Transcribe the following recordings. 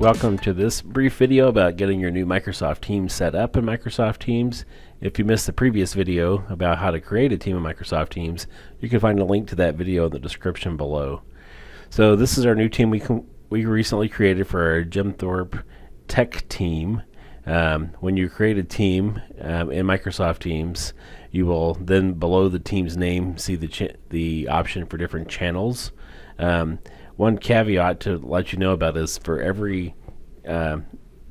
Welcome to this brief video about getting your new Microsoft Teams set up in Microsoft Teams. If you missed the previous video about how to create a team in Microsoft Teams, you can find a link to that video in the description below. So this is our new team we recently created for our Jim Thorpe Tech team. When you create a team in Microsoft Teams, you will then below the team's name see the option for different channels. One caveat to let you know about is for every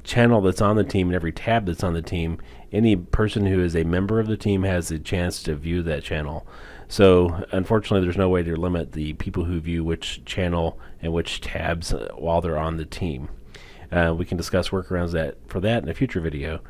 channel that's on the team and every tab that's on the team, any person who is a member of the team has a chance to view that channel. So unfortunately there's no way to limit the people who view which channel and which tabs while they're on the team. We can discuss workarounds for that in a future video.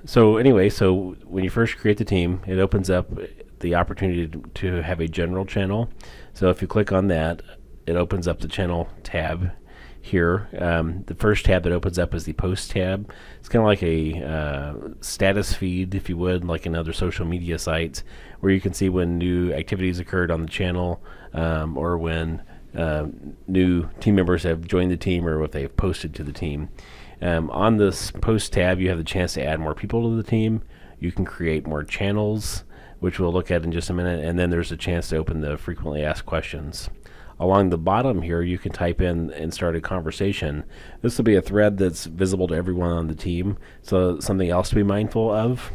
So when you first create the team, it opens up the opportunity to have a general channel. So if you click on that, it opens up the channel tab here. The first tab that opens up is the post tab. It's kind of like a status feed, if you would, like in other social media sites, where you can see when new activities occurred on the channel, or when new team members have joined the team, or what they have posted to the team. On this post tab, you have the chance to add more people to the team. You can create more channels, which we'll look at in just a minute, and then there's a chance to open the frequently asked questions. Along the bottom here, you can type in and start a conversation. This will be a thread that's visible to everyone on the team, so something else to be mindful of.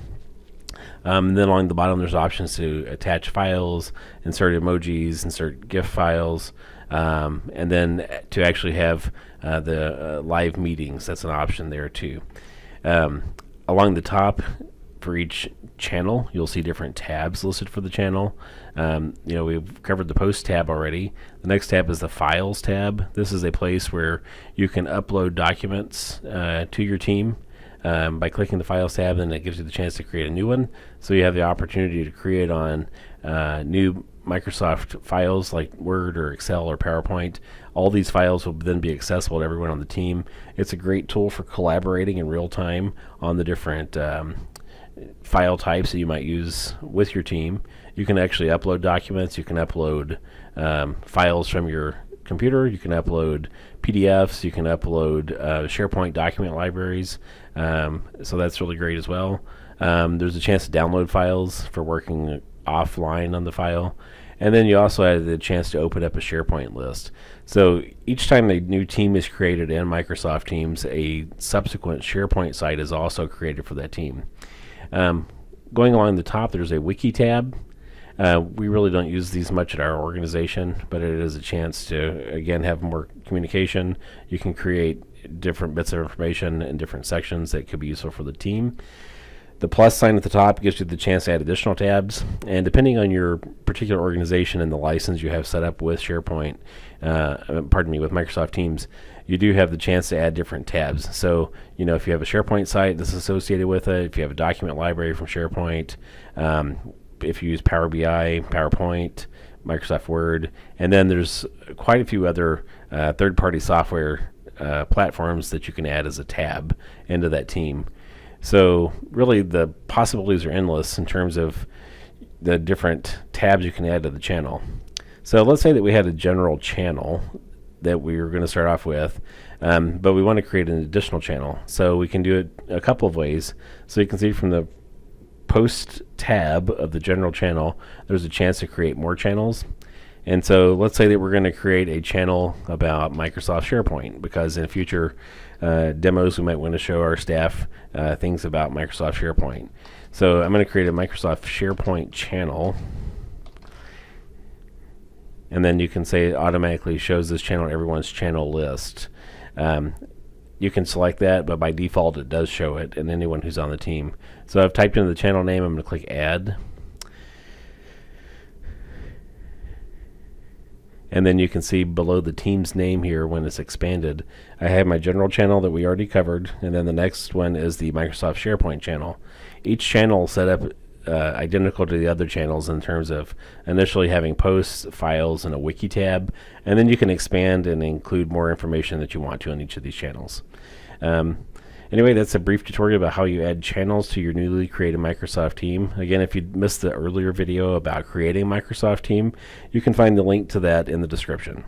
And then along the bottom, there's options to attach files, insert emojis, insert GIF files, and then to actually have the live meetings. That's an option there too. Along the top, for each channel, you'll see different tabs listed for the channel. We've covered the post tab already. The next tab is the files tab. This is a place where you can upload documents to your team by clicking the files tab, and it gives you the chance to create a new one. So you have the opportunity to create on new Microsoft files like Word or Excel or PowerPoint. All these files will then be accessible to everyone on the team. It's a great tool for collaborating in real time on the different file types that you might use with your team. You can actually upload documents. You can upload files from your computer. You can upload PDFs. You can upload SharePoint document libraries. So that's really great as well. There's a chance to download files for working offline on the file. And then you also have the chance to open up a SharePoint list. So each time a new team is created in Microsoft Teams, a subsequent SharePoint site is also created for that team. Going along the top, there's a wiki tab. We really don't use these much at our organization, but it is a chance to, again, have more communication. You can create different bits of information in different sections that could be useful for the team. The plus sign at the top gives you the chance to add additional tabs, and depending on your particular organization and the license you have set up with SharePoint, with Microsoft Teams, you do have the chance to add different tabs. So, if you have a SharePoint site that's associated with it, if you have a document library from SharePoint, if you use Power BI, PowerPoint, Microsoft Word, and then there's quite a few other third-party software platforms that you can add as a tab into that team. So really the possibilities are endless in terms of the different tabs you can add to the channel. So let's say that we had a general channel that we were going to start off with, but we want to create an additional channel. So we can do it a couple of ways. So you can see from the post tab of the general channel, there's a chance to create more channels. And so let's say that we're going to create a channel about Microsoft SharePoint, because in future demos we might want to show our staff things about Microsoft SharePoint. So I'm going to create a Microsoft SharePoint channel, and then you can say it automatically shows this channel everyone's channel list. You can select that, but by default it does show it and anyone who's on the team. So I've typed in the channel name. I'm going to click add. And then you can see below the team's name here when it's expanded, I have my general channel that we already covered, and then the next one is the Microsoft SharePoint channel. Each channel set up identical to the other channels in terms of initially having posts, files, and a wiki tab, and then you can expand and include more information that you want to on each of these channels. Anyway, that's a brief tutorial about how you add channels to your newly created Microsoft team. Again, if you missed the earlier video about creating a Microsoft team, you can find the link to that in the description.